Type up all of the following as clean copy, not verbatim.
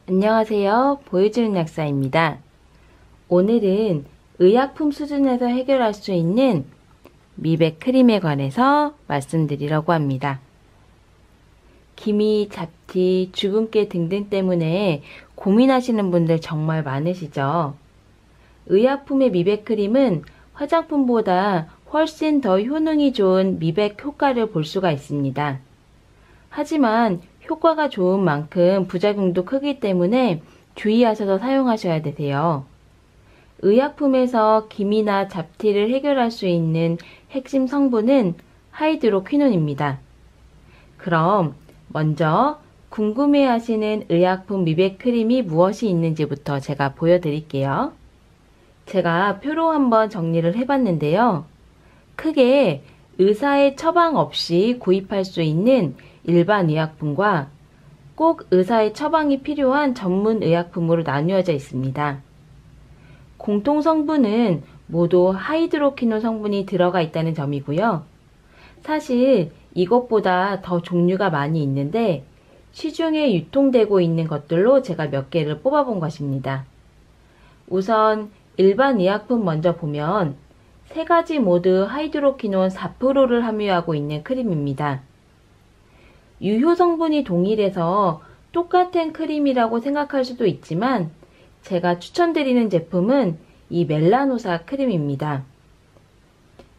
안녕하세요. 보여주는 약사입니다. 오늘은 의약품 수준에서 해결할 수 있는 미백 크림에 관해서 말씀드리려고 합니다. 기미, 잡티, 주근깨 등등 때문에 고민하시는 분들 정말 많으시죠? 의약품의 미백 크림은 화장품보다 훨씬 더 효능이 좋은 미백 효과를 볼 수가 있습니다. 하지만 효과가 좋은 만큼 부작용도 크기 때문에 주의하셔서 사용하셔야 되세요. 의약품에서 기미나 잡티를 해결할 수 있는 핵심 성분은 하이드로퀴논입니다. 그럼 먼저 궁금해하시는 의약품 미백 크림이 무엇이 있는지부터 제가 보여드릴게요. 제가 표로 한번 정리를 해봤는데요. 크게 의사의 처방 없이 구입할 수 있는 일반 의약품과 꼭 의사의 처방이 필요한 전문 의약품으로 나뉘어져 있습니다. 공통 성분은 모두 하이드로퀴논 성분이 들어가 있다는 점이고요. 사실 이것보다 더 종류가 많이 있는데 시중에 유통되고 있는 것들로 제가 몇 개를 뽑아본 것입니다. 우선 일반 의약품 먼저 보면 세 가지 모두 하이드로퀴논 4%를 함유하고 있는 크림입니다. 유효 성분이 동일해서 똑같은 크림이라고 생각할 수도 있지만 제가 추천드리는 제품은 이 멜라노사 크림입니다.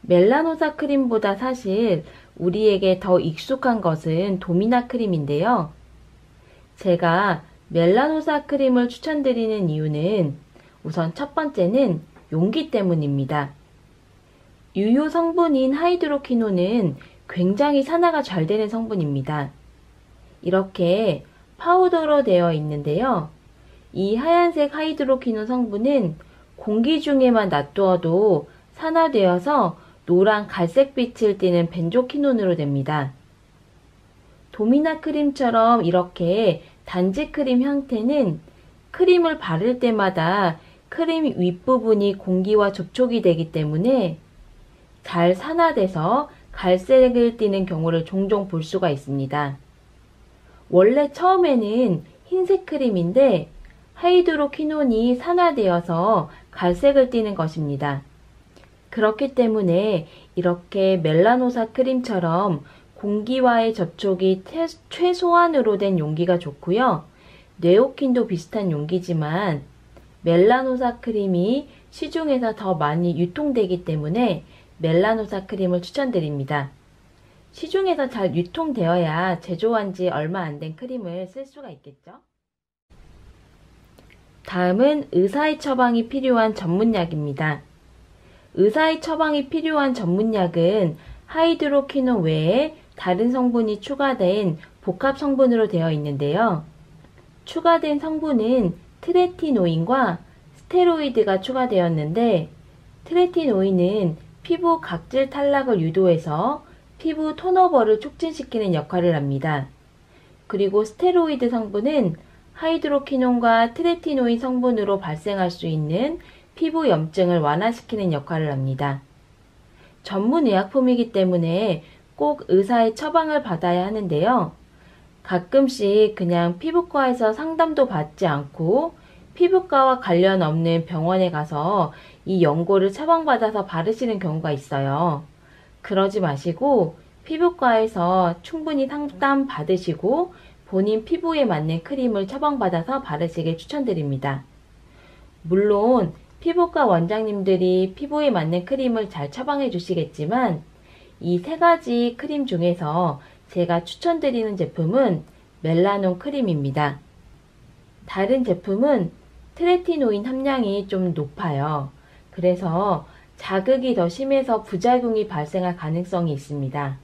멜라노사 크림보다 사실 우리에게 더 익숙한 것은 도미나 크림인데요. 제가 멜라노사 크림을 추천드리는 이유는 우선 첫 번째는 용기 때문입니다. 유효 성분인 하이드로퀴논은 굉장히 산화가 잘 되는 성분입니다. 이렇게 파우더로 되어 있는데요. 이 하얀색 하이드로퀴논 성분은 공기 중에만 놔두어도 산화되어서 노란 갈색빛을 띠는 벤조퀴논으로 됩니다. 도미나 크림처럼 이렇게 단지 크림 형태는 크림을 바를 때마다 크림 윗부분이 공기와 접촉이 되기 때문에 잘 산화돼서 갈색을 띠는 경우를 종종 볼 수가 있습니다. 원래 처음에는 흰색 크림인데 하이드로퀴논이 산화되어서 갈색을 띠는 것입니다. 그렇기 때문에 이렇게 멜라노사 크림처럼 공기와의 접촉이 최소한으로 된 용기가 좋고요. 네오킨도 비슷한 용기지만 멜라노사 크림이 시중에서 더 많이 유통되기 때문에 멜라노사 크림을 추천드립니다. 시중에서 잘 유통되어야 제조한 지 얼마 안 된 크림을 쓸 수가 있겠죠? 다음은 의사의 처방이 필요한 전문약입니다. 의사의 처방이 필요한 전문약은 하이드로퀴논 외에 다른 성분이 추가된 복합 성분으로 되어 있는데요. 추가된 성분은 트레티노인과 스테로이드가 추가되었는데 트레티노인은 피부 각질 탈락을 유도해서 피부 톤오버를 촉진시키는 역할을 합니다. 그리고 스테로이드 성분은 하이드로퀴논과 트레티노인 성분으로 발생할 수 있는 피부 염증을 완화시키는 역할을 합니다. 전문 의약품이기 때문에 꼭 의사의 처방을 받아야 하는데요. 가끔씩 그냥 피부과에서 상담도 받지 않고 피부과와 관련 없는 병원에 가서 이 연고를 처방받아서 바르시는 경우가 있어요. 그러지 마시고 피부과에서 충분히 상담 받으시고 본인 피부에 맞는 크림을 처방받아서 바르시길 추천드립니다. 물론 피부과 원장님들이 피부에 맞는 크림을 잘 처방해 주시겠지만 이 세 가지 크림 중에서 제가 추천드리는 제품은 멜라논 크림입니다. 다른 제품은 트레티노인 함량이 좀 높아요. 그래서 자극이 더 심해서 부작용이 발생할 가능성이 있습니다.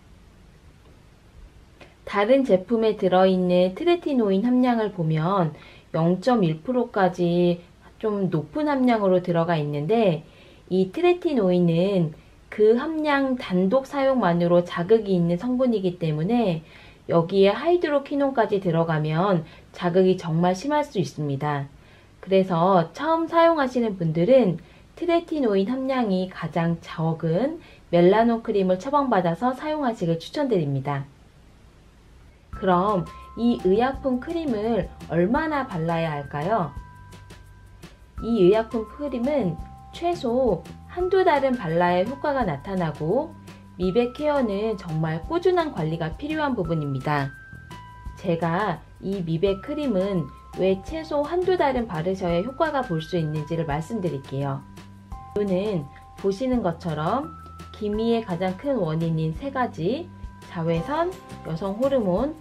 다른 제품에 들어있는 트레티노인 함량을 보면 0.1%까지 좀 높은 함량으로 들어가 있는데 이 트레티노인은 그 함량 단독 사용만으로 자극이 있는 성분이기 때문에 여기에 하이드로퀴논까지 들어가면 자극이 정말 심할 수 있습니다. 그래서 처음 사용하시는 분들은 트레티노인 함량이 가장 적은 멜라논 크림을 처방받아서 사용하시길 추천드립니다. 그럼 이 의약품 크림을 얼마나 발라야 할까요? 이 의약품 크림은 최소 한두 달은 발라야 효과가 나타나고 미백 케어는 정말 꾸준한 관리가 필요한 부분입니다. 제가 이 미백 크림은 왜 최소 한두 달은 바르셔야 효과가 볼 수 있는지를 말씀드릴게요. 이유는 보시는 것처럼 기미의 가장 큰 원인인 세 가지, 자외선, 여성 호르몬,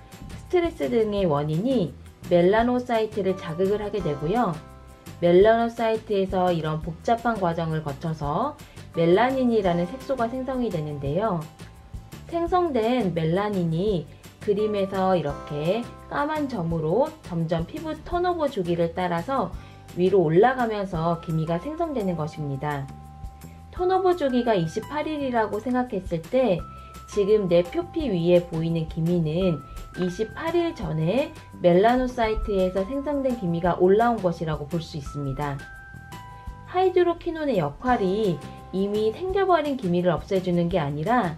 스트레스 등의 원인이 멜라노사이트를 자극을 하게 되고요. 멜라노사이트에서 이런 복잡한 과정을 거쳐서 멜라닌이라는 색소가 생성이 되는데요. 생성된 멜라닌이 그림에서 이렇게 까만 점으로 점점 피부 턴오버 주기를 따라서 위로 올라가면서 기미가 생성되는 것입니다. 턴오버 주기가 28일이라고 생각했을 때 지금 내 표피 위에 보이는 기미는 28일 전에 멜라노사이트에서 생성된 기미가 올라온 것이라고 볼 수 있습니다. 하이드로퀴논의 역할이 이미 생겨버린 기미를 없애주는 게 아니라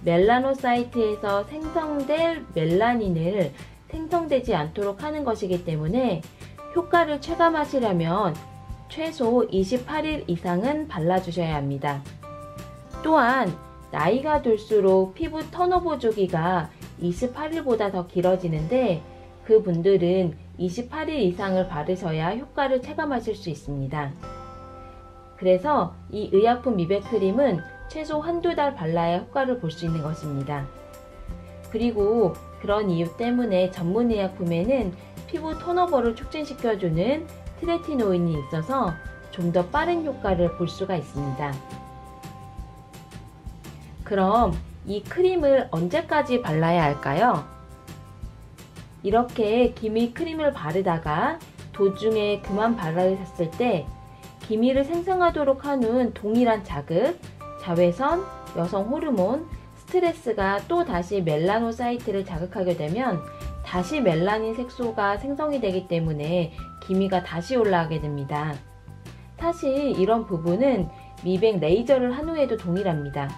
멜라노사이트에서 생성될 멜라닌을 생성되지 않도록 하는 것이기 때문에 효과를 체감하시려면 최소 28일 이상은 발라주셔야 합니다. 또한 나이가 들수록 피부 턴오버 주기가 28일보다 더 길어지는데 그분들은 28일 이상을 바르셔야 효과를 체감하실 수 있습니다. 그래서 이 의약품 미백 크림은 최소 한두 달 발라야 효과를 볼 수 있는 것입니다. 그리고 그런 이유 때문에 전문 의약품에는 피부 턴오버를 촉진시켜주는 트레티노인이 있어서 좀 더 빠른 효과를 볼 수가 있습니다. 그럼 이 크림을 언제까지 발라야 할까요? 이렇게 기미 크림을 바르다가 도중에 그만 바르셨을 때 기미를 생성하도록 하는 동일한 자극, 자외선, 여성 호르몬, 스트레스가 또 다시 멜라노사이트를 자극하게 되면 다시 멜라닌 색소가 생성이 되기 때문에 기미가 다시 올라가게 됩니다. 사실 이런 부분은 미백 레이저를 한 후에도 동일합니다.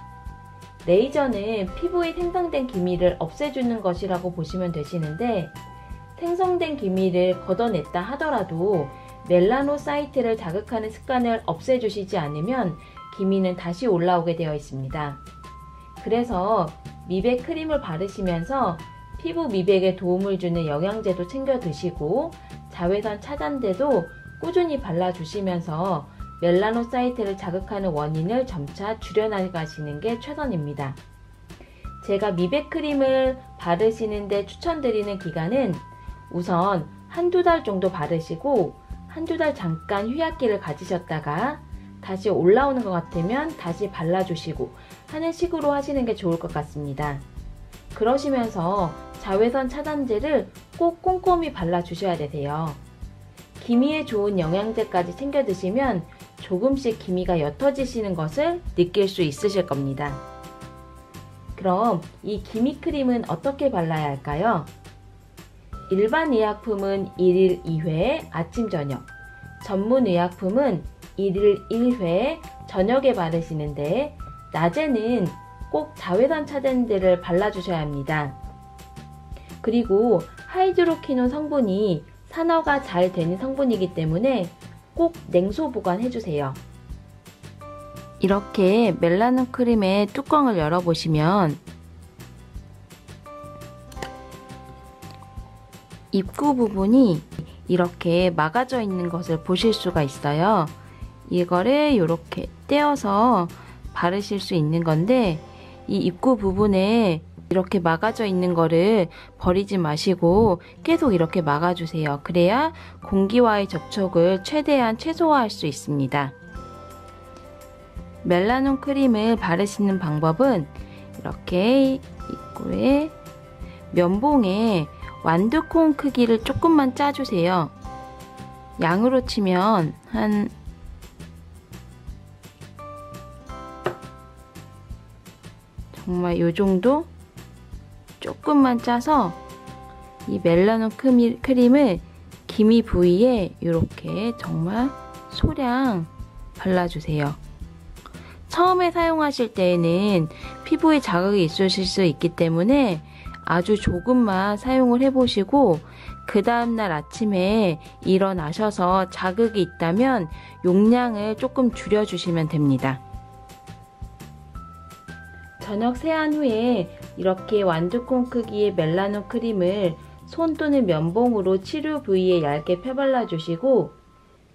레이저는 피부에 생성된 기미를 없애주는 것이라고 보시면 되시는데 생성된 기미를 걷어냈다 하더라도 멜라노사이트를 자극하는 습관을 없애주시지 않으면 기미는 다시 올라오게 되어 있습니다. 그래서 미백 크림을 바르시면서 피부 미백에 도움을 주는 영양제도 챙겨 드시고 자외선 차단제도 꾸준히 발라주시면서 멜라노사이트를 자극하는 원인을 점차 줄여나가시는 게 최선입니다. 제가 미백 크림을 바르시는데 추천드리는 기간은 우선 한두 달 정도 바르시고 한두 달 잠깐 휴약기를 가지셨다가 다시 올라오는 것 같으면 다시 발라주시고 하는 식으로 하시는 게 좋을 것 같습니다. 그러시면서 자외선 차단제를 꼭 꼼꼼히 발라주셔야 되세요. 기미에 좋은 영양제까지 챙겨 드시면 조금씩 기미가 옅어지시는 것을 느낄 수 있으실 겁니다. 그럼 이 기미 크림은 어떻게 발라야 할까요? 일반 의약품은 1일 2회 아침 저녁, 전문 의약품은 1일 1회 저녁에 바르시는데 낮에는 꼭 자외선 차단제를 발라주셔야 합니다. 그리고 하이드로퀴논 성분이 산화가 잘 되는 성분이기 때문에 꼭 냉소 보관해주세요. 이렇게 멜라닌 크림의 뚜껑을 열어보시면 입구 부분이 이렇게 막아져 있는 것을 보실 수가 있어요. 이거를 이렇게 떼어서 바르실 수 있는 건데 이 입구 부분에 이렇게 막아져 있는 거를 버리지 마시고 계속 이렇게 막아주세요. 그래야 공기와의 접촉을 최대한 최소화할 수 있습니다. 멜라닌 크림을 바르시는 방법은 이렇게 입구에 면봉에 완두콩 크기를 조금만 짜주세요. 양으로 치면 한 정말 요 정도 조금만 짜서 이 멜라닌 크림을 기미 부위에 이렇게 정말 소량 발라주세요. 처음에 사용하실 때에는 피부에 자극이 있으실 수 있기 때문에 아주 조금만 사용을 해보시고 그 다음날 아침에 일어나셔서 자극이 있다면 용량을 조금 줄여주시면 됩니다. 저녁 세안 후에 이렇게 완두콩 크기의 멜라논 크림을 손 또는 면봉으로 치료 부위에 얇게 펴발라 주시고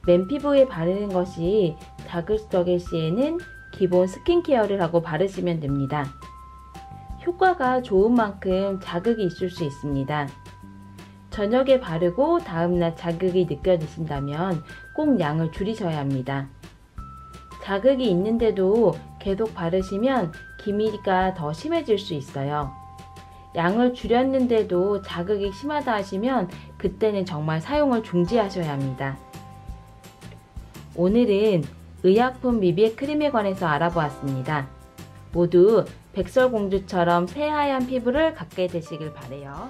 맨피부에 바르는 것이 자극적일 시에는 기본 스킨케어를 하고 바르시면 됩니다. 효과가 좋은 만큼 자극이 있을 수 있습니다. 저녁에 바르고 다음날 자극이 느껴지신다면 꼭 양을 줄이셔야 합니다. 자극이 있는데도 계속 바르시면 기미가 더 심해질 수 있어요. 양을 줄였는데도 자극이 심하다 하시면 그때는 정말 사용을 중지하셔야 합니다. 오늘은 의약품 미백 크림에 관해서 알아보았습니다. 모두 백설공주처럼 새하얀 피부를 갖게 되시길 바래요.